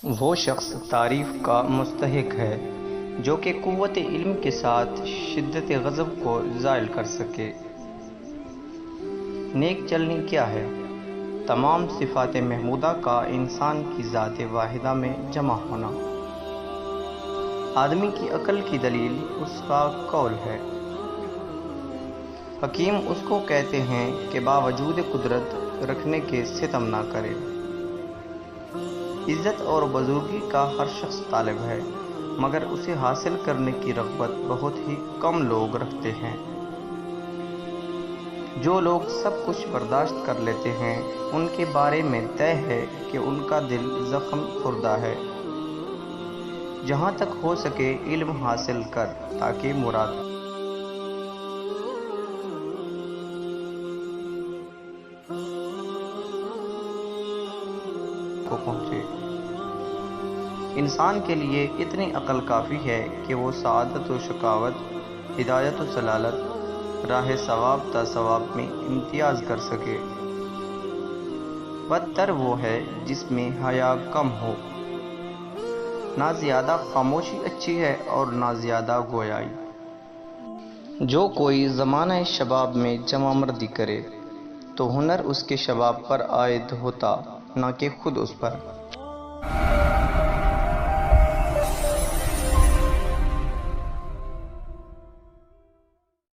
وہ شخص تعریف کا مستحق ہے جو کہ قوت علم کے ساتھ شدت غضب کو زائل کر سکے۔ نیک چلنی کیا ہے؟ تمام صفات محمودہ کا انسان کی ذات واحدہ میں جمع ہونا۔ آدمی کی عقل کی دلیل اس کا قول ہے۔ حکیم اس کو کہتے ہیں کہ باوجود قدرت رکھنے کے ستم نہ کرے۔ عزت اور بزرگی کا ہر شخص طالب ہے، مگر اسے حاصل کرنے کی رغبت بہت ہی کم لوگ رکھتے ہیں۔ جو لوگ سب کچھ برداشت کر لیتے ہیں ان کے بارے میں طے ہے کہ ان کا دل زخم خوردہ ہے۔ جہاں تک ہو سکے علم حاصل کر تاکہ مراد کو پہنچے۔ انسان کے لیے اتنی عقل کافی ہے کہ وہ سعادت و شقاوت، ہدایت و ضلالت، راہ ثواب تا ثواب میں امتیاز کر سکے۔ بدتر وہ ہے جس میں حیا کم ہو۔ نہ زیادہ خاموشی اچھی ہے اور نہ زیادہ گویائی۔ جو کوئی زمانہ شباب میں جوان مردی کرے تو ہنر اس کے شباب پر عائد ہوتا، نہ کہ خود اس پر۔